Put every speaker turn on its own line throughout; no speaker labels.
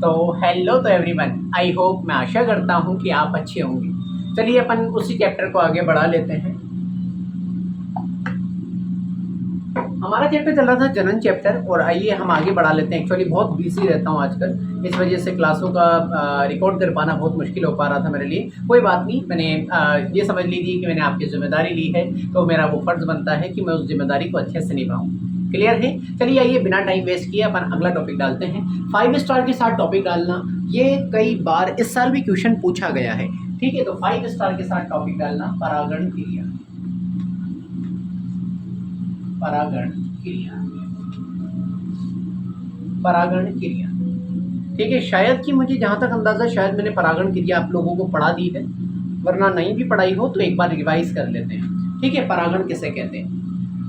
तो हेलो तो everyone, I hope, मैं आशा करता हूँ कि आप अच्छे होंगे। चलिए अपन उसी चैप्टर को आगे बढ़ा लेते हैं। हमारा चैप्टर चल रहा था जनन चैप्टर, और आइए हम आगे बढ़ा लेते हैं। एक्चुअली बहुत बिजी रहता हूँ आजकल, इस वजह से क्लासों का रिकॉर्ड कर पाना बहुत मुश्किल हो पा रहा था मेरे लिए। कोई बात नहीं, मैंने ये समझ लीजिए कि मैंने आपकी जिम्मेदारी ली है, तो मेरा वो फर्ज बनता है कि मैं उस जिम्मेदारी को अच्छे से निभाऊँ। क्लियर है? चलिए आइए बिना टाइम वेस्ट किए अपन अगला टॉपिक डालते हैं। 5 स्टार के साथ टॉपिक डालना, ये कई बार इस साल भी क्वेश्चन पूछा गया है। ठीक है, तो 5 स्टार के साथ टॉपिक डालना, परागण क्रिया। परागण क्रिया, परागण क्रिया। ठीक है, शायद कि मुझे जहाँ तक अंदाजा, शायद मैंने परागण क्रिया आप लोगों को पढ़ा दी है, वरना नहीं भी पढ़ाई हो तो एक बार रिवाइज कर लेते हैं। ठीक है, परागण किसे कहते हैं,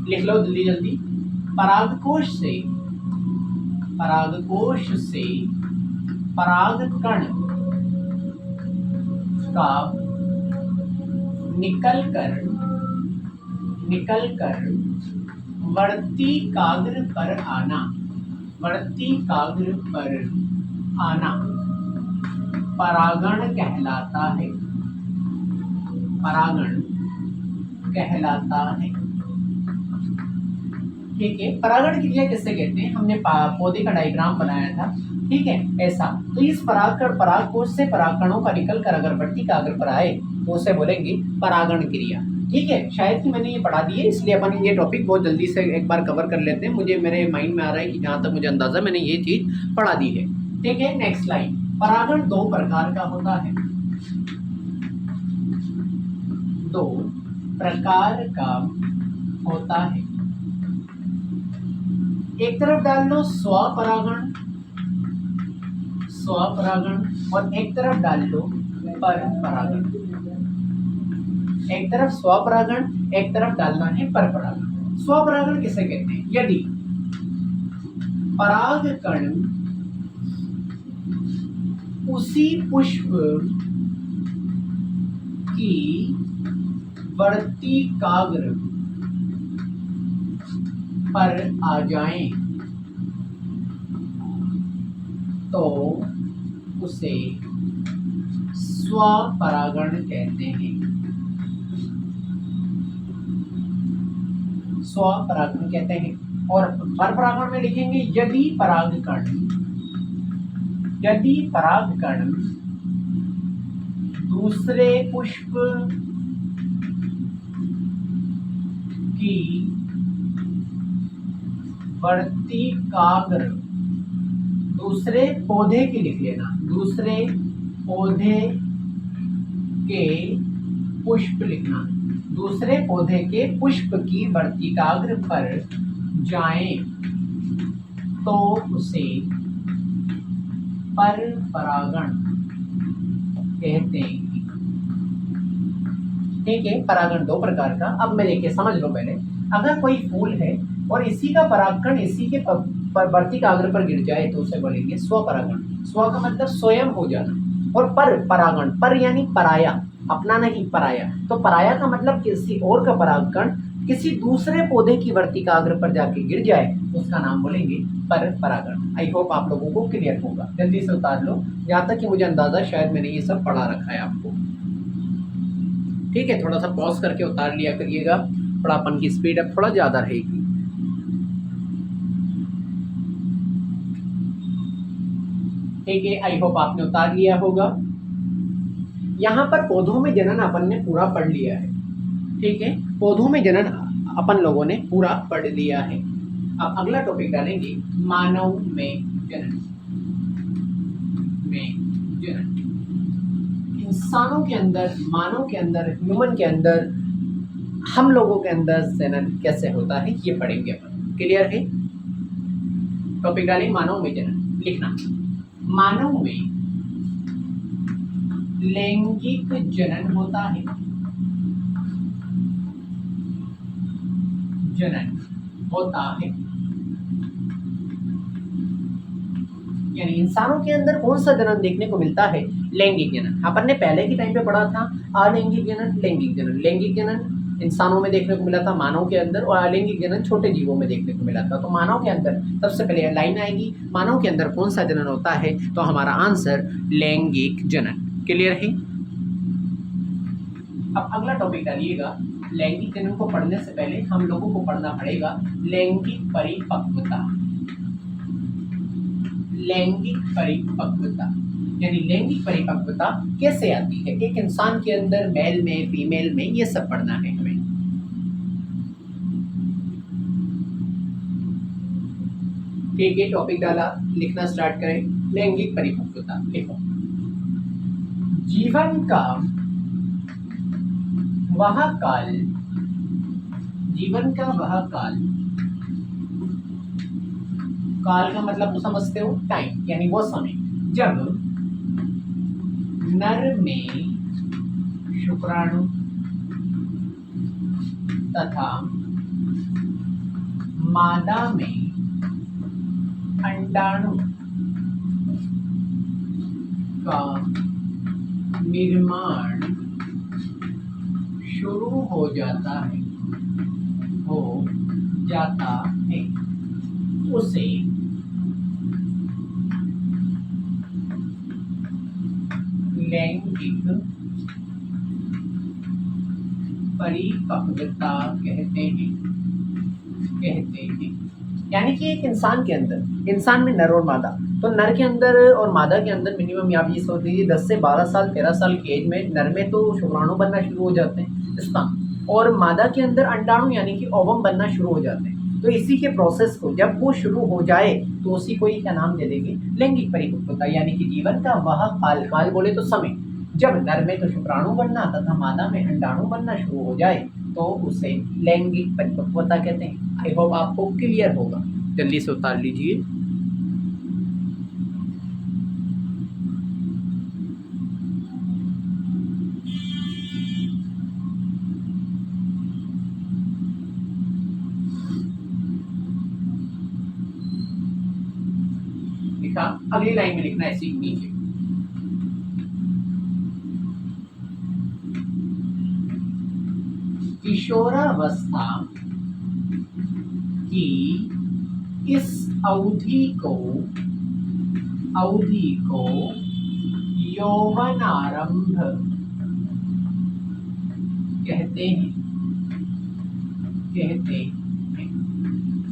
लिख लो जल्दी जल्दी। परागकोश से, परागकोश से परागकण का निकलकर वर्तिकाग्र पर आना, वर्तिकाग्र पर आना परागण कहलाता है, परागण कहलाता है। ठीक है, परागण क्रिया किससे कहते हैं, हमने पौधे का डायग्राम बनाया था। ठीक है, ऐसा तो इस परागकोश से परागकणों का निकलकर अगर वर्तिकाग्र पर आए तो उसे बोलेंगे परागण क्रिया। ठीक है, शायद कि मैंने ये पढ़ा दी है, इसलिए अपन ये टॉपिक बहुत जल्दी से एक बार कवर कर लेते हैं। मुझे मेरे माइंड में आ रहा है कि जहाँ तक मुझे अंदाजा, मैंने ये चीज पढ़ा दी है। ठीक है, नेक्स्ट लाइन। परागण दो प्रकार का होता है, दो प्रकार का होता है। एक तरफ डाल लो स्वपरागण, स्वपरागण, और एक तरफ डाल लो परपरागण। एक तरफ स्वपरागण, एक तरफ डालना है परपरागण। स्वपरागण किसे कहते हैं, यदि परागकण उसी पुष्प की वर्तिकाग्र पर आ जाएं तो उसे स्वपरागण कहते हैं, स्वपरागण कहते हैं। और परपरागण में लिखेंगे यदि परागकण दूसरे पुष्प की वर्तिकाग्र, दूसरे पौधे की लिख लेना, दूसरे पौधे के पुष्प लिखना, दूसरे पौधे के पुष्प की वर्तिकाग्र पर जाएं तो उसे परपरागण कहते हैं। ठीक है, परागण दो प्रकार का। अब मैं देखिए समझ लो पहले, अगर कोई फूल है और इसी का परागकण इसी के वर्तिकाग्र पर गिर जाए तो उसे बोलेंगे स्वपरागण। स्व का मतलब स्वयं हो जाना, और परागण, पर यानी पराया, अपना नहीं, पराया। तो पराया का मतलब किसी और का परागकण किसी दूसरे पौधे की वर्तिकाग्र पर जाके गिर जाए, उसका नाम बोलेंगे परपरागण। आई होप आप लोगों को क्लियर होगा। जल्दी से उतार लो, जहाँ तक कि मुझे अंदाजा, शायद मैंने ये सब पढ़ा रखा है आपको। ठीक है, थोड़ा सा पॉज करके उतार लिया करिएगा, थोड़ा अपन की स्पीड अब थोड़ा ज्यादा रहेगी। ठीक है, आई होप आपने उतार लिया होगा। यहाँ पर पौधों में जनन अपन ने पूरा पढ़ लिया है। ठीक है, पौधों में जनन अपन लोगों ने पूरा पढ़ लिया है। अब अगला टॉपिक डालेंगे, मानव में जनन। में जनन, इंसानों के अंदर, मानव के अंदर, ह्यूमन के अंदर, हम लोगों के अंदर जनन कैसे होता है ये पढ़ेंगे अपन। क्लियर है? टॉपिक डालेंगे मानव में जनन, लिखना, मानव में लैंगिक जनन होता है, जनन होता है। यानी इंसानों के अंदर कौन सा जनन देखने को मिलता है, लैंगिक जनन। अपन ने पहले के टाइम पे पढ़ा था अलैंगिक जनन, लैंगिक जनन। लैंगिक जनन इंसानों में देखने को मिला था, मानव के अंदर, और अलैंगिक जनन छोटे जीवों में देखने को मिला था। तो मानव के अंदर सबसे पहले लाइन आएगी, मानव के अंदर कौन सा जनन होता है, तो हमारा आंसर लैंगिक जनन। क्लियर है। अब अगला टॉपिक डालिएगा। लैंगिक जनन को पढ़ने से पहले हम लोगों को पढ़ना पड़ेगा लैंगिक परिपक्वता। लैंगिक परिपक्वता यानी लैंगिक परिपक्वता कैसे आती है एक इंसान के अंदर, मेल में, फीमेल में, ये सब पढ़ना है हमें। ठीक है, टॉपिक डाला, लिखना स्टार्ट करें। लैंगिक परिपक्वता लिखो। जीवन का वह काल, जीवन का वह काल, काल का मतलब तो समझते हो, टाइम, यानी वो समय जब नर में शुक्राणु तथा मादा में अंडाणु का निर्माण शुरू हो जाता है, उसे लैंगिक परिपक्वता कहते हैं। यानी कि एक इंसान के अंदर, इंसान में नर और मादा, तो नर के अंदर और मादा के अंदर मिनिमम आप ये सोच लीजिए 10 से 12 साल 13 साल की एज में नर में तो शुक्राणु बनना शुरू हो जाते हैं, स्पर्म, और मादा के अंदर अंडाणु यानी कि ओवम बनना शुरू हो जाते हैं। तो इसी के प्रोसेस को जब वो शुरू हो जाए तो उसी को ही क्या नाम दे देंगे, लैंगिक परिपक्वता। यानी कि जीवन का वह काल, काल बोले तो समय, जब नर में तो शुक्राणु बनना तथा मादा में अंडाणु बनना शुरू हो जाए तो उसे लैंगिक परिपक्वता कहते हैं। आई होप आपको क्लियर होगा, जल्दी से उतार लीजिए। लिखा, अगली लाइन में लिखना है ऐसे नीचे। किशोरावस्था की इस अवधि को यौवनारंभ कहते हैं।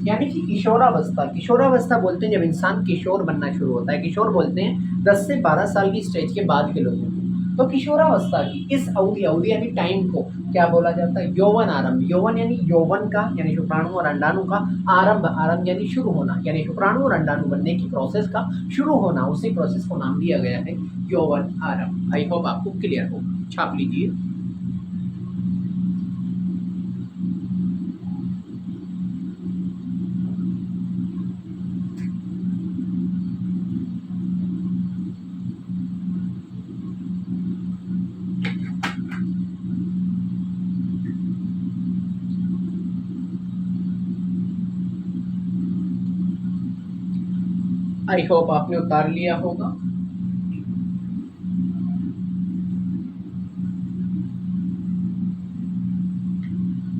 यानी कि किशोरावस्था, किशोरावस्था बोलते हैं जब इंसान किशोर बनना शुरू होता है। किशोर बोलते हैं 10 से 12 साल की स्टेज के बाद के लोगों को। तो किशोरावस्था की इस अवधि, अवधि यानी टाइम को क्या बोला जाता है, यौवन आरंभ। यौवन यानी यौवन का, यानी शुक्राणु और अंडाणु का आरंभ, आरंभ यानी शुरू होना, यानी शुक्राणु और अंडाणु बनने की प्रोसेस का शुरू होना, उसी प्रोसेस को नाम दिया गया है यौवन आरंभ। आई होप आपको क्लियर हो, छाप लीजिए। आई होप आपने उतार लिया होगा।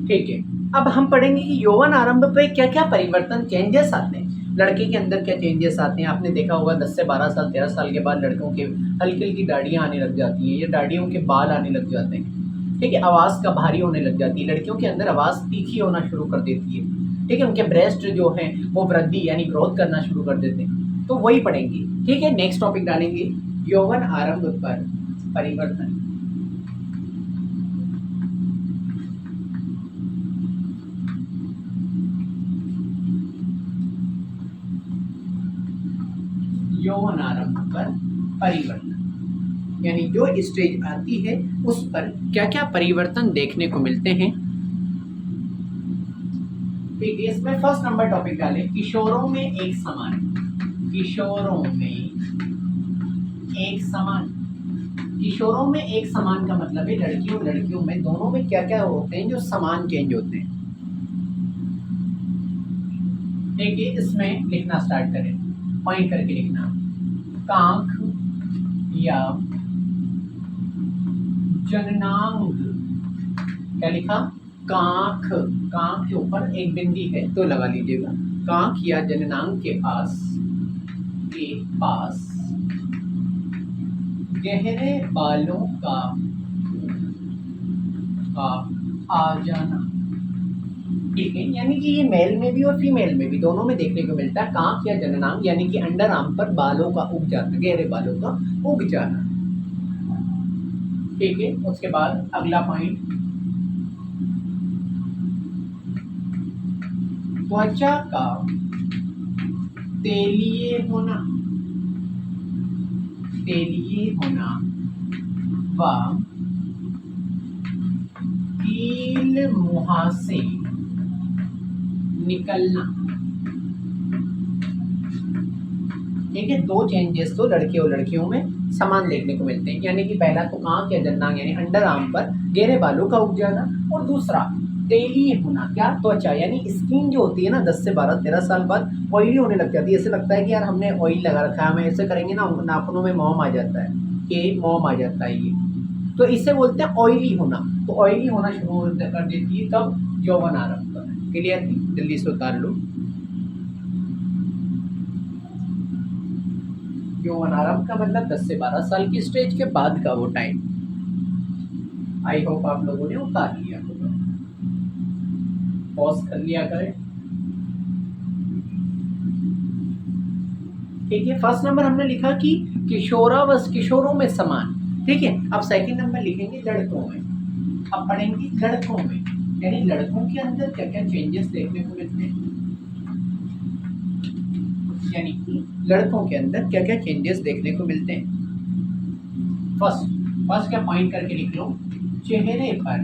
ठीक है, अब हम पढ़ेंगे कि यौवन आरंभ पे क्या क्या परिवर्तन, चेंजेस आते हैं। लड़के के अंदर क्या चेंजेस आते हैं, आपने देखा होगा 10 से 12 साल 13 साल के बाद लड़कों के हल्की हल्की दाढ़ियाँ आने लग जाती हैं, या दाढ़ियों के बाल आने लग जाते हैं। ठीक है, आवाज़ का भारी होने लग जाती है, लड़कियों के अंदर आवाज़ तीखी होना शुरू कर देती है। ठीक है, उनके ब्रेस्ट जो हैं वो वृद्धि यानी ग्रोथ करना शुरू कर देते हैं। तो वही पढ़ेंगे। ठीक है, नेक्स्ट टॉपिक डालेंगे यौवन आरंभ पर परिवर्तन। यौवन आरंभ पर परिवर्तन यानी जो स्टेज आती है उस पर क्या क्या परिवर्तन देखने को मिलते हैं। ठीक है, इसमें फर्स्ट नंबर टॉपिक डालें किशोरों में एक समान। किशोरों में एक समान, किशोरों में एक समान का मतलब है लड़कियों लड़कियों में दोनों में क्या क्या होते हैं जो समान चेंज होते हैं। ठीक है, इसमें लिखना स्टार्ट करें, पॉइंट करके लिखना। कांख या जननांग, क्या लिखा, कांख, कांख के ऊपर एक बिंदी है तो लगा लीजिएगा। कांख या जननांग के पास गहरे बालों का आ जाना। ठीक है, यानी कि ये मेल में भी और फीमेल में भी दोनों में देखने को मिलता है। कांख या जननांग यानी कि अंडर आर्म पर बालों का उग जाना, गहरे बालों का उग जाना। ठीक है, उसके बाद अगला पॉइंट, त्वचा का तेलीय होना, तेलीय होना व कील मुहासे निकलना। ठीक है, दो चेंजेस तो लड़के और लड़कियों में समान देखने को मिलते हैं, यानी कि पहला तो कांख या जननांग यानी अंडर आर्म पर गहरे बालों का उग जाना, और दूसरा तेलीय होना, क्या, त्वचा यानी स्किन जो होती है ना 10 से 12-13 साल बाद ऑयली होने लग जाती है। ऐसे लगता है कि यार हमने ऑयल लगा रखा है, हम ऐसे करेंगे ना नाखूनों में मोम आ जाता है, कि मोम आ जाता है ये, तो इसे बोलते हैं ऑयली होना। तो ऑयली होना शुरू कर देती है कब, यौवन आरंभ पर। क्लियर है, जल्दी से उतार लो। यौवन आरंभ का मतलब 10 से 12 साल की स्टेज के बाद का वो टाइम। आई होप आप लोगों ने उतार लिया होगा, पॉज कर लिया करें। ठीक है, फर्स्ट नंबर हमने लिखा कि किशोरावस्था, किशोरों में समान। ठीक है, अब सेकंड नंबर लिखेंगे लड़कों में। अब पढ़ेंगे लड़कों में, यानी लड़कों के अंदर क्या क्या चेंजेस देखने को मिलते हैं, यानी कि लड़कों के अंदर क्या क्या चेंजेस देखने को मिलते हैं। फर्स्ट क्या पॉइंट करके लिख लो, चेहरे पर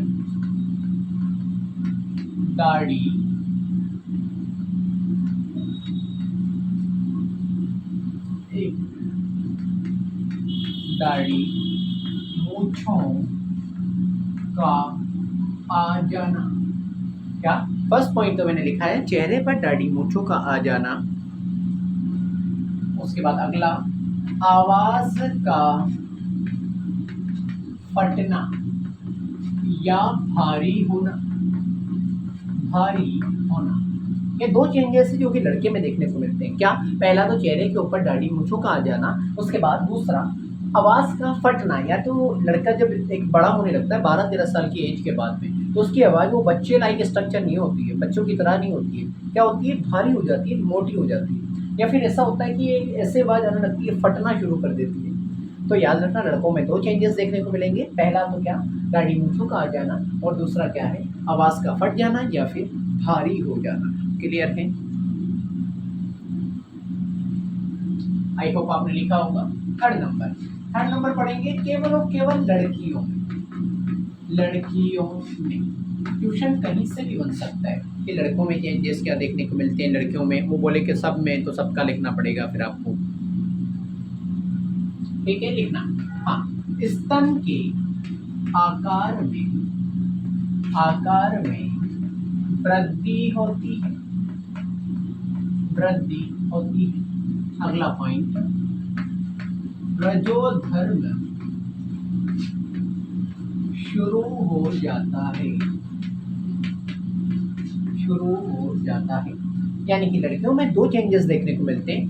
दाढ़ी, दाढ़ी, मूंछों का आ जाना। क्या, फर्स्ट पॉइंट तो मैंने लिखा है चेहरे पर दाढ़ी मूंछों का आ जाना। उसके बाद अगला, आवाज का फटना या भारी होना, भारी होना। ये दो चेंजेस है जो कि लड़के में देखने को मिलते हैं। क्या, पहला तो चेहरे के ऊपर दाढ़ी मूंछों का आ जाना, उसके बाद दूसरा आवाज का फटना, या तो लड़का जब एक बड़ा होने लगता है 12-13 साल की एज के बाद में, तो उसकी आवाज वो बच्चे लाइक स्ट्रक्चर नहीं होती है, बच्चों की तरह नहीं होती है। क्या होती है, भारी हो जाती है, मोटी हो जाती है, या फिर ऐसा होता है कि ऐसे आवाज आने लगती है, फटना शुरू कर देती है। तो याद रखना, लड़कों में दो चेंजेस देखने को मिलेंगे, पहला तो क्या, दाढ़ी मूंछों का आ जाना, और दूसरा क्या है, आवाज का फट जाना या फिर भारी हो जाना। क्लियर है, आई होप आपने लिखा होगा। थर्ड नंबर पढ़ेंगे केवल और केवल लड़कियों में। लड़कियों में ट्यूशन कहीं से भी बन सकता है कि लड़कों में चेंजेस क्या देखने को मिलते हैं, लड़कियों में, वो बोले कि सब में, तो सबका लिखना पड़ेगा फिर आपको। ठीक है, लिखना। हाँ, स्तन के आकार में वृद्धि होती है, वृद्धि होती है। अगला पॉइंट, रजोधर्म शुरू हो जाता है, शुरू हो जाता है। यानी कि लड़कियों में दो चेंजेस देखने को मिलते हैं।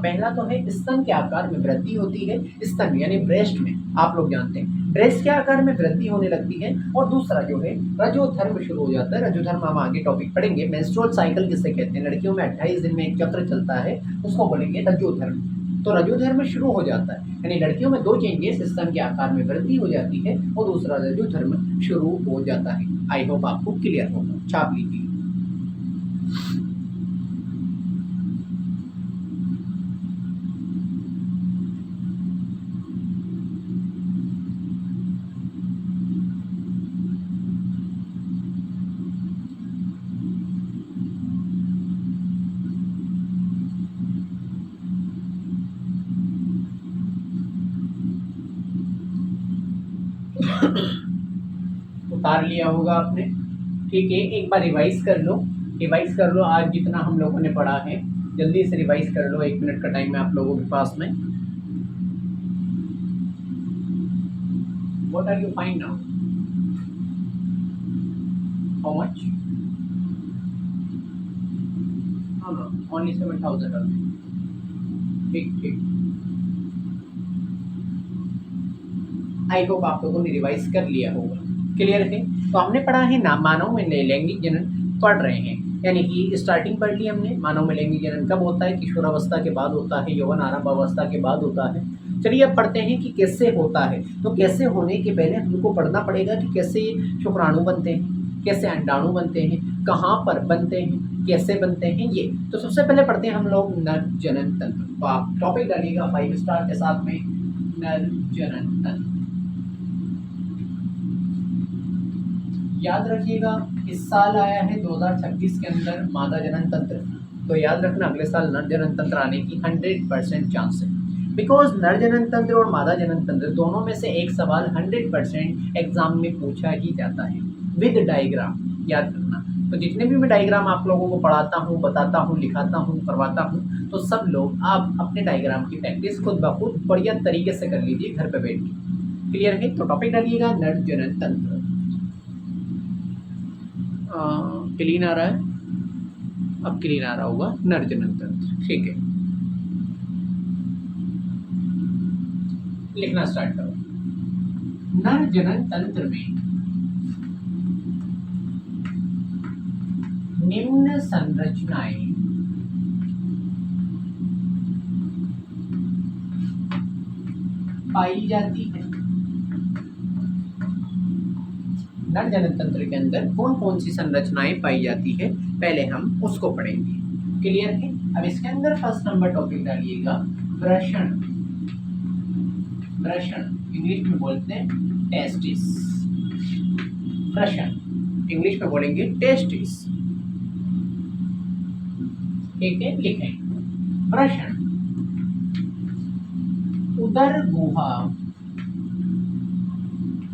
पहला तो है स्तन के आकार में वृद्धि होती है, स्तन यानी ब्रेस्ट में, आप लोग जानते हैं ब्रेस्ट के आकार में वृद्धि होने लगती है। और दूसरा जो है रजोधर्म शुरू हो जाता है। रजोधर्म हम आगे टॉपिक पढ़ेंगे। मेंस्ट्रुअल साइकिल किसे कहते हैं, लड़कियों में 28 दिन में एक चक्र चलता है, उसको बोलेंगे रजोधर्म। तो रजोधर्म शुरू हो जाता है, यानी लड़कियों में दो चेंजेस, स्तन के आकार में वृद्धि हो जाती है और दूसरा रजोधर्म शुरू हो जाता है। आई होप आपको क्लियर होगा, छाप लीजिए। उतार लिया होगा आपने। ठीक है, एक बार रिवाइज कर लो, आज जितना हम लोगों ने पढ़ा है, जल्दी से रिवाइज कर लो। 1 मिनट का टाइम है आप लोगों के पास में। What are you find now? How much? No no, only 7,000। ठीक ठीक। आई होप आप लोगों ने रिवाइज कर लिया होगा। क्लियर है? तो हमने पढ़ा है ना मानव में लैंगिक जनन पढ़ रहे हैं, यानी कि स्टार्टिंग पढ़ ली हमने। मानव में लैंगिक जनन कब होता है? किशोरावस्था के बाद होता है, यौवन आरंभ अवस्था के बाद होता है। चलिए अब पढ़ते हैं कि कैसे होता है। तो कैसे होने के पहले हमको पढ़ना पड़ेगा कि कैसे शुक्राणु बनते हैं, कैसे अंडाणु बनते हैं, कहाँ पर बनते हैं, कैसे बनते हैं ये। तो सबसे पहले पढ़ते हैं हम लोग नर जनन तंत्र। तो आप टॉपिक डालिएगा 5 स्टार के साथ में, नर जनन तंत्र। याद रखिएगा इस साल आया है 2026 के अंदर मादा जनन तंत्र। तो याद रखना अगले साल नर जनन तंत्र आने की 100% चांस है। बिकॉज नर जनन तंत्र और मादा जनन तंत्र दोनों में से एक सवाल 100% एग्जाम में पूछा ही जाता है विद डायग्राम। याद रखना। तो जितने भी मैं डायग्राम आप लोगों को पढ़ाता हूँ, बताता हूँ, लिखाता हूँ, करवाता हूँ, तो सब लोग आप अपने डायग्राम की प्रैक्टिस खुद ब खुद बढ़िया तरीके से कर लीजिए घर पे बैठ के। क्लियर है? तो टॉपिक डालिएगा नर जनन तंत्र। क्लीन आ रहा है? अब क्लीन आ रहा होगा। नर जनन तंत्र, ठीक है। लिखना स्टार्ट करो। नर जनन तंत्र में निम्न संरचनाएं पाई जाती है। नर जनन तंत्र के अंदर कौन कौन सी संरचनाएं पाई जाती है, पहले हम उसको पढ़ेंगे। क्लियर है? अब इसके अंदर फर्स्ट नंबर टॉपिक डालिएगा वृषण। वृषण इंग्लिश में बोलते हैं टेस्टिस। वृषण इंग्लिश में बोलेंगे टेस्टिस। ठीक है, लिखें वृषण उदर गुहा,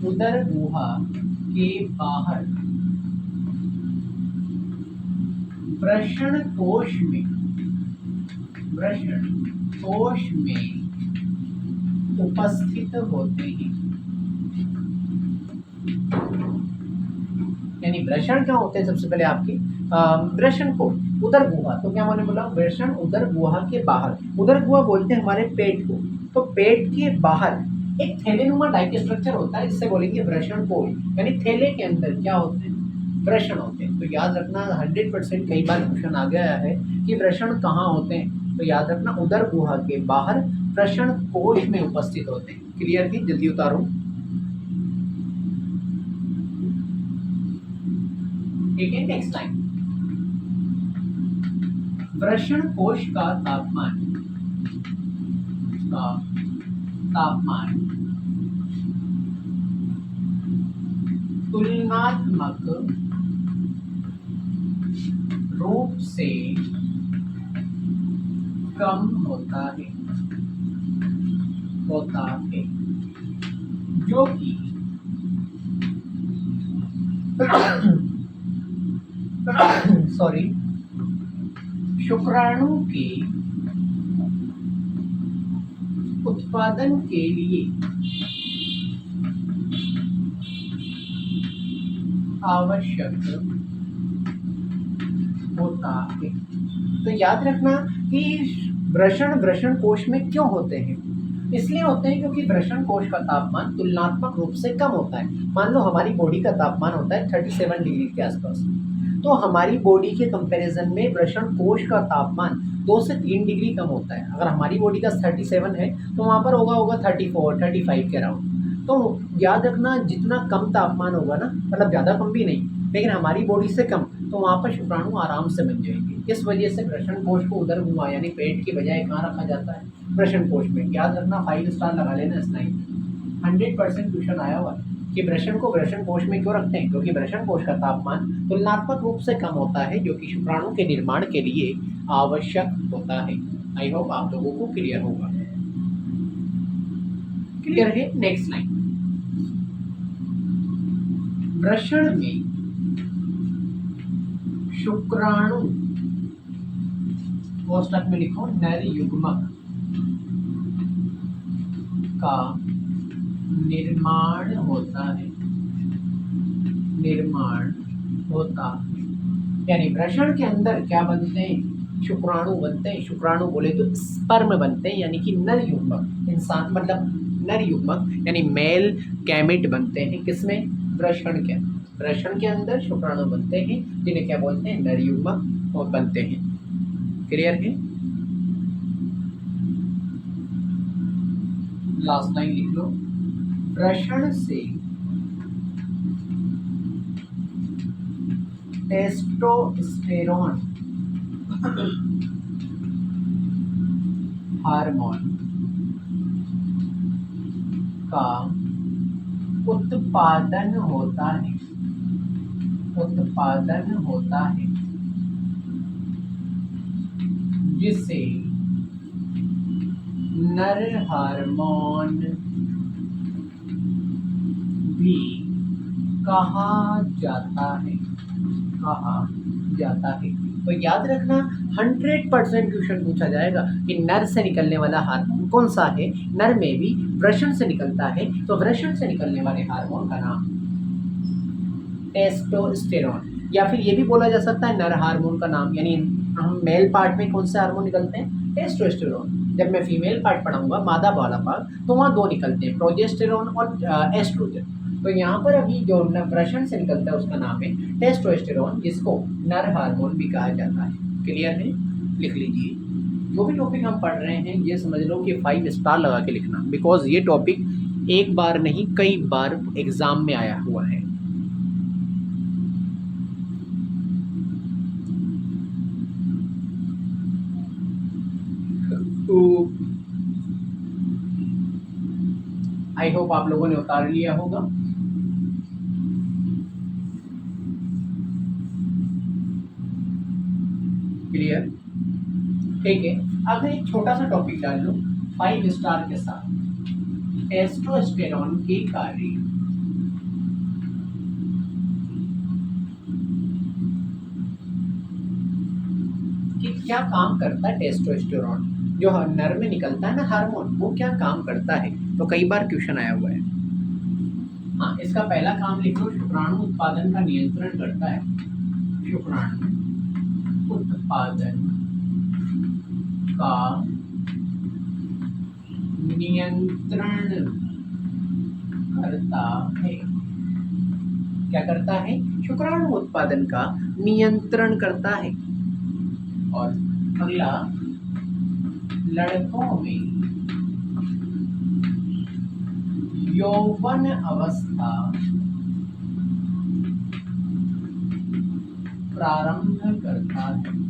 उदर गुहा के बाहर वृषण कोश में, वृषण कोश में उपस्थित होते हैं। यानी वृषण क्या होते हैं? सबसे पहले आपके वृषण कोश, उदर गुहा। तो क्या मैंने बोला? वृषण उदर गुहा के बाहर। उदर गुहा बोलते हैं हमारे पेट को। तो पेट के बाहर एक थैलेनुमा डाइक स्ट्रक्चर होता है, जिससे बोलेंगे वृषण कोश। यानी थैले के अंदर क्या होते हैं? वृषण होते हैं। तो याद रखना 100% कई बार क्वेश्चन आ गया है कि वृषण कहाँ होते हैं। तो याद रखना उदर गुहा के बाहर वृषण कोश में उपस्थित होते हैं। क्लियर थी? जल्दी उतारो। ठीक है, नेक्स्ट टाइम वृषण कोश का तापमान, तुलनात्मक रूप से कम होता है, जो कि सॉरी शुक्राणु के उत्पादन के लिए आवश्यक होता है। तो याद रखना कि वृषण कोश में क्यों होते हैं? इसलिए होते हैं क्योंकि वृषण कोश का तापमान तुलनात्मक रूप से कम होता है। मान लो हमारी बॉडी का तापमान होता है 37 डिग्री के आसपास, तो हमारी बॉडी के कंपैरिजन में वृषण कोश का तापमान 2 से 3 डिग्री कम होता है। अगर हमारी बॉडी का 37 है तो वहाँ पर होगा 34 35 के अराउंड। तो याद रखना जितना कम तापमान होगा ना, मतलब ज़्यादा कम भी नहीं, लेकिन हमारी बॉडी से कम, तो वहाँ पर शुक्राणु आराम से बन जाएंगे। इस वजह से वृषण कोश को उदर गुहा यानी पेट की बजाय कहाँ रखा जाता है? वृषण कोश में। याद रखना 5 स्टार लगा लेना इस लाइन में। 100% क्वेश्चन आया हुआ है कि वृषण को वृषण कोश में क्यों रखते हैं? क्योंकि वृषण कोश का तापमान तुलनात्मक रूप से कम होता है, जो कि शुक्राणु के निर्माण के लिए आवश्यक होता है। आई होप आप लोगों को क्लियर होगा। क्लियर है? नेक्स्ट लाइन वृषण में शुक्राणु कोष्ठक में लिखो नर युग्मक का निर्माण होता है। यानी वृषण के अंदर क्या बनते हैं, शुक्राणु बनते हैं। शुक्राणु बोले तो स्पर्म बनते हैं, यानी कि नर युग्मक, इंसान मतलब नर युग्मक यानी मेल गैमेट बनते हैं। किसमें, वृषण के अंदर। वृषण के अंदर शुक्राणु बनते हैं जिन्हें क्या बोलते हैं, नर युग्मक और बनते हैं। क्लियर है। लास्ट लाइन लिख लो, वृषण से टेस्टोस्टेरोन हार्मोन का उत्पादन होता है, उत्पादन होता है, जिसे नर हार्मोन भी कहा जाता है, कहा जाता है। तो याद रखना 100% क्वेश्चन पूछा जाएगा कि नर से निकलने वाला हार्मोन कौन सा है। नर में भी वृषण से निकलता है, तो वृषण से निकलने वाले हार्मोन का नाम टेस्टोस्टेरोन, या फिर ये भी बोला जा सकता है नर हार्मोन का नाम। यानी हम मेल पार्ट में कौन से हार्मोन निकलते हैं, टेस्टोस्टेरोन। जब मैं फीमेल पार्ट पढ़ाऊंगा, मादा वाला पार्ट, तो वहाँ दो निकलते हैं, प्रोजेस्टेरोन और एस्ट्रोजन। तो यहाँ पर अभी जो वृषण से निकलता है उसका नाम है टेस्टोस्टेरोन, जिसको नर हार्मोन भी कहा जाता है। क्लियर है, लिख लीजिए। जो भी टॉपिक हम पढ़ रहे हैं ये समझ लो कि 5 स्टार लगा के लिखना, बिकॉज ये टॉपिक एक बार नहीं कई बार एग्जाम में आया हुआ है। तो आई होप आप लोगों ने उतार लिया होगा। क्लियर, ठीक है। अब एक छोटा सा टॉपिक डाल लो 5 स्टार के साथ, टेस्टोस्टेरोन के कार्य। कि क्या काम करता है टेस्टोस्टेरोन, जो नर में निकलता है ना हार्मोन, वो क्या काम करता है। तो कई बार क्वेश्चन आया हुआ है। हाँ, इसका पहला काम लिख लो, शुक्राणु उत्पादन का नियंत्रण करता है। शुक्राणु उत्पादन का नियंत्रण करता है। क्या करता है, शुक्राणु उत्पादन का नियंत्रण करता है। और अगला, लड़कों में यौवन अवस्था प्रारंभ करता है।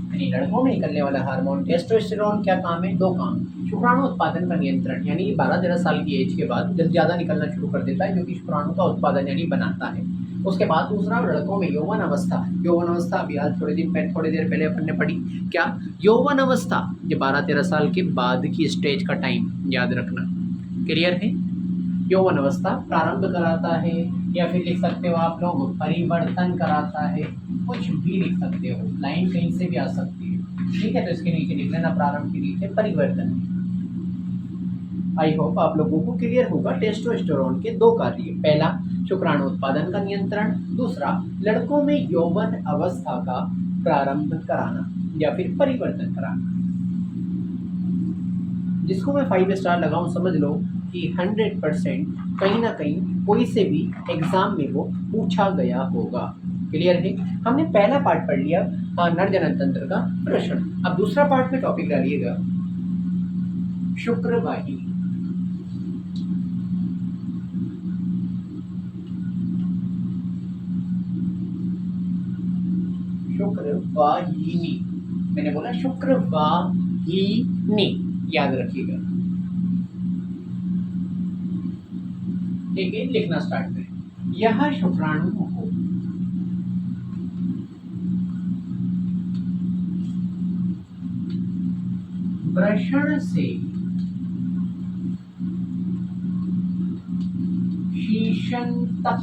यानी लड़कों में निकलने वाला हार्मोन टेस्टोस्टेरोन क्या काम है, दो काम। शुक्राणु उत्पादन का नियंत्रण, यानी 12-13 साल की एज के बाद जब ज़्यादा निकलना शुरू कर देता है, जो कि शुक्राणु का उत्पादन यानी बनाता है। उसके बाद दूसरा, लड़कों में यौवन अवस्था। यौवन अवस्था अभी आज थोड़ी देर पहले अपन ने पढ़ी, क्या, यौवन अवस्था ये 12-13 साल के बाद की स्टेज का टाइम याद रखना। क्लियर है। यौवन अवस्था प्रारंभ कराता है, या फिर लिख सकते हो आप लोग परिवर्तन कराता है, कुछ भी लिख सकते हो, लाइन कहीं से भी आ सकती है। ठीक है, तो इसके नीचे लिख लेना, प्रारंभ के नीचे परिवर्तन। आई होप आप लोगों को क्लियर होगा टेस्टोस्टेरोन के दो कार्य। पहला, शुक्राणु उत्पादन का नियंत्रण, दूसरा, लड़कों में यौवन अवस्था का प्रारंभ कराना या फिर परिवर्तन कराना। जिसको मैं 5 स्टार लगाऊं, समझ लो कि 100% कहीं ना कहीं कोई से भी एग्जाम में वो पूछा गया होगा। क्लियर है। हमने पहला पार्ट पढ़ लिया नर जनन तंत्र का प्रश्न। अब दूसरा पार्ट में टॉपिक डालिएगा शुक्रवाहिनी। शुक्रवाहिनी, मैंने बोला शुक्रवाहिनी, याद रखिएगा। ठीक है, लिखना स्टार्ट करें। यह शुक्राणु को वृषण से शीशन तक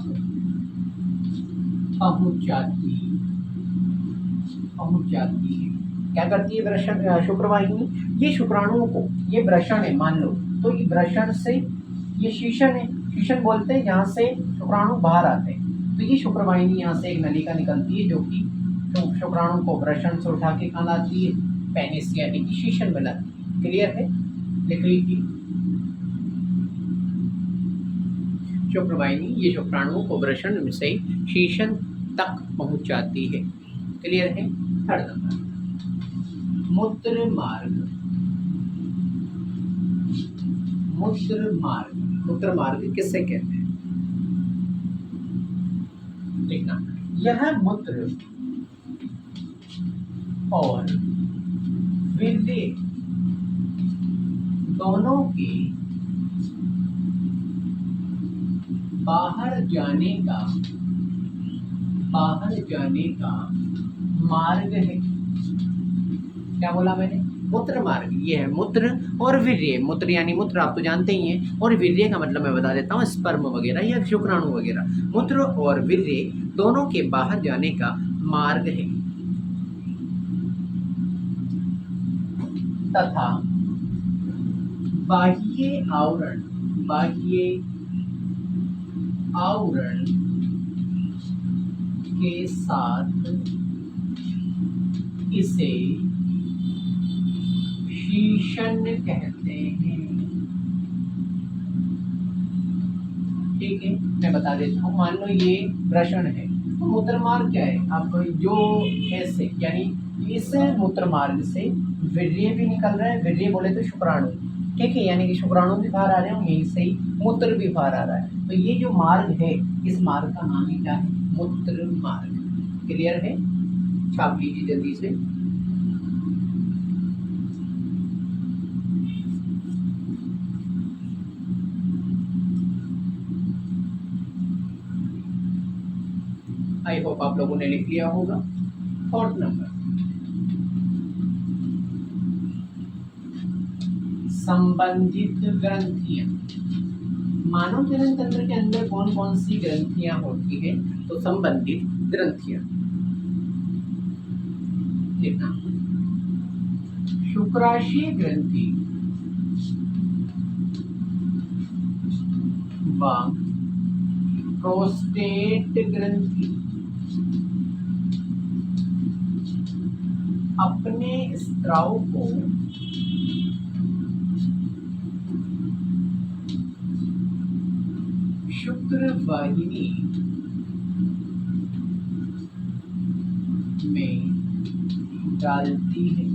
पहुंच जाती है। क्या करती है वृषण, शुक्रवाहिनी, ये शुक्राणुओं को, ये वृषण है मान लो, तो ये वृषण से ये शीशन है, शीशन बोलते हैं जहाँ से शुक्राणु बाहर आते हैं। तो ये शुक्रवाहिनी यहाँ से एक नलिका निकलती है जो कि शुक्राणु को वृषण से उठा के कहाँ लाती है, पेनिस यानी कि शीशन में लाती है। क्लियर है, लिख लीजिए। शुक्रवाहिनी ये शुक्राणुओं को वृषण से शीशन तक पहुंचाती है। क्लियर है। थर्ड नंबर, मूत्र मार्ग। मूत्र मार्ग, मूत्र मार्ग किससे कहते हैं? देखना, यह मूत्र और वीर्य दोनों के बाहर जाने का मार्ग है। क्या बोला मैंने? मूत्र मार्ग। ये है मूत्र और वीर्य। मूत्र यानी मूत्र आप तो जानते ही हैं, और वीर्य का मतलब मैं बता देता हूँ, स्पर्म वगैरह या शुक्राणु वगैरह। मूत्र और वीर्य दोनों के बाहर जाने का मार्ग है तथा बाह्य आवरण के साथ इसे शीशन कहते हैं। ठीक है, मैं बता देता हूँ। मान लो ये वृषण है, तो मूत्र मार्ग क्या है? आप जो ऐसे यानी इस मूत्र मार्ग से वीर्य भी निकल रहा है, वीर्य बोले तो शुक्राणु, ठीक है, यानी कि शुक्राणु भी बाहर आ रहे हैं, यहीं से ही मूत्र भी बाहर आ रहा है। तो ये जो मार्ग है, इस मार्ग का नाम ही क्या है? मूत्र मार्ग। क्लियर है, छाप लीजिए जल्दी से। आई होप आप लोगों ने लिख लिया होगा। फोर्थ नंबर, संबंधित ग्रंथियां। मानव जनन तंत्र के अंदर कौन कौन सी ग्रंथियां होती है? तो संबंधित ग्रंथियां देखना, शुक्राशय ग्रंथि व प्रोस्टेट ग्रंथि अपने स्त्राव को शुक्रवाहिनी में डालती है।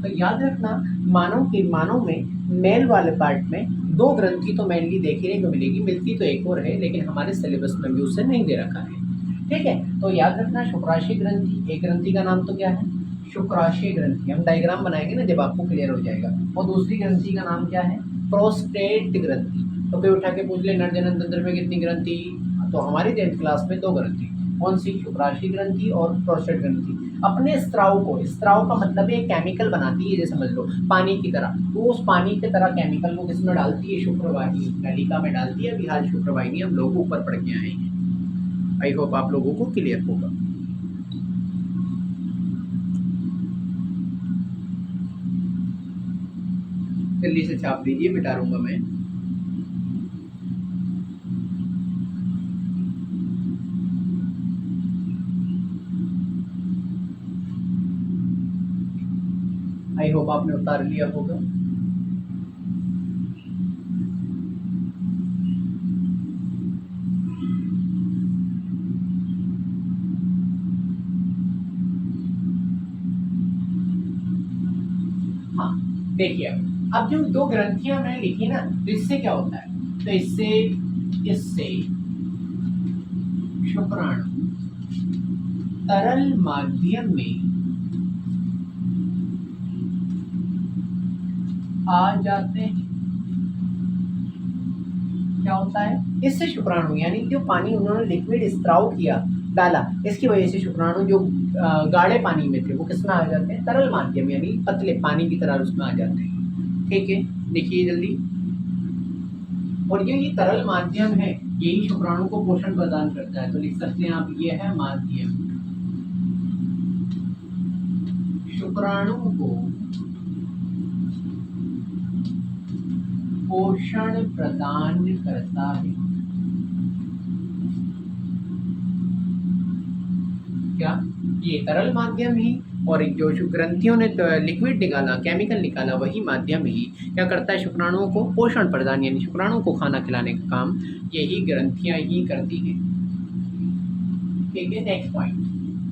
तो याद रखना, मानव में मेल वाले पार्ट में दो ग्रंथि तो मेनली देखने को मिलेगी, मिलती तो एक और है, लेकिन हमारे सिलेबस में भी उसे नहीं दे रखा है। ठीक है, तो याद रखना, शुक्राशय ग्रंथि, एक ग्रंथि का नाम तो क्या है? शुक्राशय ग्रंथि। हम डायग्राम बनाएंगे ना जब, आपको क्लियर हो जाएगा। और दूसरी ग्रंथि का नाम क्या है? प्रोस्टेट ग्रंथि। तो कोई उठा के पूछ ले नर जनन तंत्र में कितनी ग्रंथि, तो हमारी 10th क्लास में 2 ग्रंथि। कौन सी? शुक्राशय ग्रंथि और प्रोस्टेट ग्रंथि। अपने स्त्राव को, स्त्राव का मतलब है केमिकल बनाती है, जैसे समझ लो पानी की तरह, तो उस पानी की तरह केमिकल को किसमें डालती है? शुक्रवाहिनी, नलिका में डालती है। बिहार शुक्रवाहिनी हम लोग ऊपर पढ़ के आए हैं। आई होप आप लोगों को क्लियर होगा। जल्दी से छाप दीजिए, मिटा दूंगा मैं। आई होप आपने उतार लिया होगा। हाँ, देखिए अब जो 2 ग्रंथियां मैंने लिखी ना, तो इससे क्या होता है? तो इससे शुक्राणु तरल माध्यम में आ जाते हैं। क्या होता है? इससे शुक्राणु यानी जो पानी उन्होंने लिक्विड स्त्राव किया, डाला, इसकी वजह से शुक्राणु जो गाढ़े पानी में थे वो किसमें आ जाते हैं? तरल माध्यम यानी पतले पानी की तरह उसमें आ जाते हैं। ठीक है, देखिए जल्दी। और ये तरल माध्यम है, यही शुक्राणु को पोषण प्रदान करता है। तो लिख सकते हैं आप, ये है माध्यम। शुक्राणु को पोषण प्रदान करता है। क्या ये तरल माध्यम ही, और एक जो ग्रंथियों ने लिक्विड निकाला, केमिकल निकाला, वही माध्यम ही क्या करता है, शुक्राणुओं को पोषण प्रदान यानी शुक्राणुओं को खाना खिलाने का काम यही ग्रंथियां ही करती हैं। ठीक है, नेक्स्ट पॉइंट,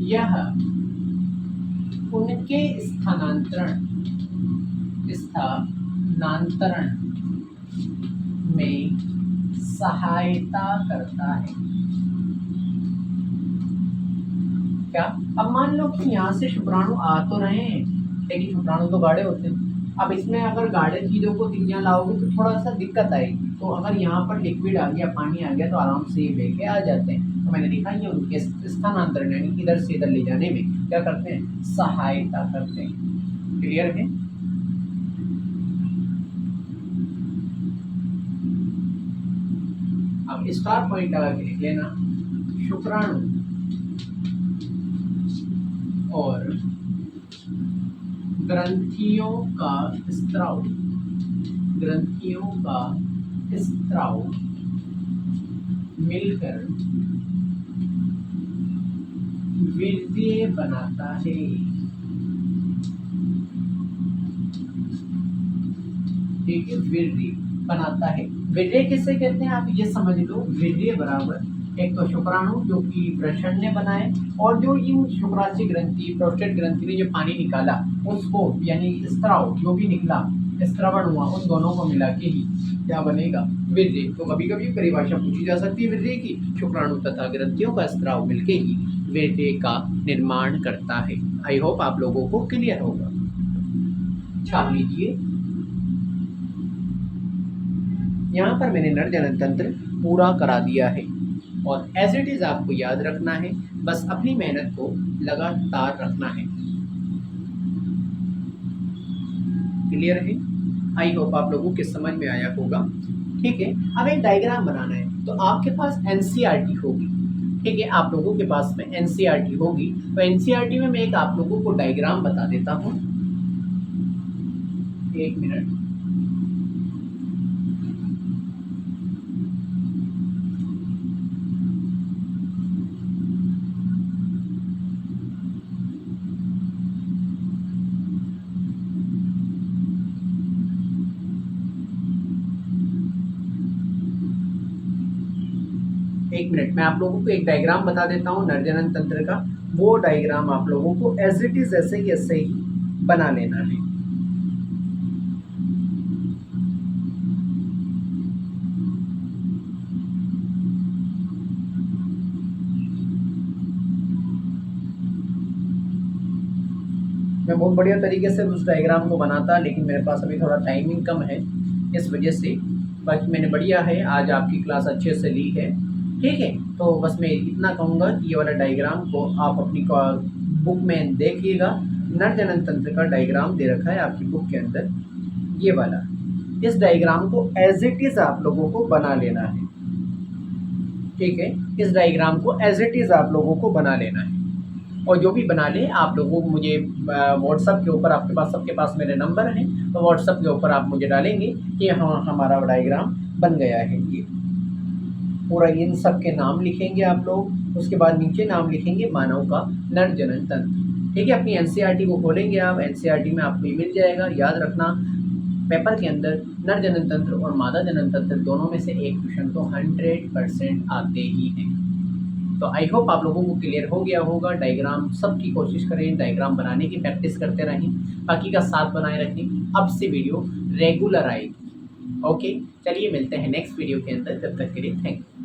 यह उनके स्थानांतरण में सहायता करता है। क्या, अब मान लो कि यहाँ से शुक्राणु आ तो रहे हैं, लेकिन शुक्राणु तो गाढ़े होते हैं। अब इसमें अगर गाढ़े चीज़ों को यहाँ लाओगे तो थोड़ा सा दिक्कत आएगी। तो अगर यहाँ पर लिक्विड आ गया, पानी आ गया, तो आराम से ये लेके आ जाते हैं। तो मैंने लिखा ये उनके स्थानांतरण यानी इधर से इधर ले जाने में क्या करते हैं, सहायता करते हैं। क्लियर है? अब स्टार पॉइंट लगा के लिख लेना, शुक्राणु और ग्रंथियों का स्त्राव मिलकर वीर्य बनाता है। ठीक है, वीर्य बनाता है। वीर्य किसे कहते हैं, आप ये समझ लो, वीर्य बराबर एक तो शुक्राणु जो कि वृषण ने बनाए, और जो इन शुक्राशय ग्रंथि, प्रोस्टेट ग्रंथि ने जो पानी निकाला उसको, यानी स्त्राव जो भी निकला, स्त्रवण हुआ, उन दोनों को मिला के ही क्या बनेगा, वीर्य। तो कभी कभी परिभाषा पूछी जा सकती है वीर्य की, शुक्राणु तथा ग्रंथियों का स्त्राव मिलके ही वीर्य का निर्माण करता है। आई होप आप लोगों को क्लियर होगा। छाप लीजिए, यहाँ पर मैंने नर जनन तंत्र पूरा करा दिया है, और एज इट इज आपको याद रखना है, बस अपनी मेहनत को लगातार रखना है। क्लियर है? आई होप आप लोगों के समझ में आया होगा। ठीक है, अब एक डायग्राम बनाना है, तो आपके पास एनसीईआरटी होगी। ठीक है, आप लोगों के पास में एनसीईआरटी होगी, तो एनसीईआरटी में मैं एक आप लोगों को डायग्राम बता देता हूँ। एक मिनट, मैं आप लोगों को एक डायग्राम बता देता हूँ नर जनन तंत्र का। वो डायग्राम आप लोगों को एज इट इज ऐसे ही बना लेना है। मैं बहुत बढ़िया तरीके से उस डायग्राम को बनाता, लेकिन मेरे पास अभी थोड़ा टाइमिंग कम है, इस वजह से। बाकी मैंने बढ़िया है, आज आपकी क्लास अच्छे से ली है। ठीक है, तो बस मैं इतना कहूँगा कि ये वाला डायग्राम को आप अपनी बुक में देखिएगा। नर जनन तंत्र का डायग्राम दे रखा है आपकी बुक के अंदर, ये वाला। इस डायग्राम को एज इट इज आप लोगों को बना लेना है। ठीक है, इस डायग्राम को एज इट इज आप लोगों को बना लेना है, और जो भी बना ले आप लोगों को मुझे व्हाट्सएप के ऊपर, आपके पास सबके पास मेरे नंबर हैं, तो व्हाट्सएप के ऊपर आप मुझे डालेंगे कि हाँ हमारा डायग्राम बन गया है। ये पूरा इन सब के नाम लिखेंगे आप लोग, उसके बाद नीचे नाम लिखेंगे मानव का नर जनन तंत्र। ठीक है, अपनी एनसीईआरटी को खोलेंगे आप, एनसीईआरटी में आपको ये मिल जाएगा। याद रखना, पेपर के अंदर नर जनन तंत्र और मादा जनन तंत्र दोनों में से एक क्वेश्चन तो 100% आते ही हैं। तो आई होप आप लोगों को क्लियर हो गया होगा। डायग्राम सबकी कोशिश करें, डायग्राम बनाने की प्रैक्टिस करते रहें, बाकी का साथ बनाए रखें। अब से वीडियो रेगुलर आएगी। ओके, चलिए मिलते हैं नेक्स्ट वीडियो के अंदर, तब तक के लिए थैंक यू।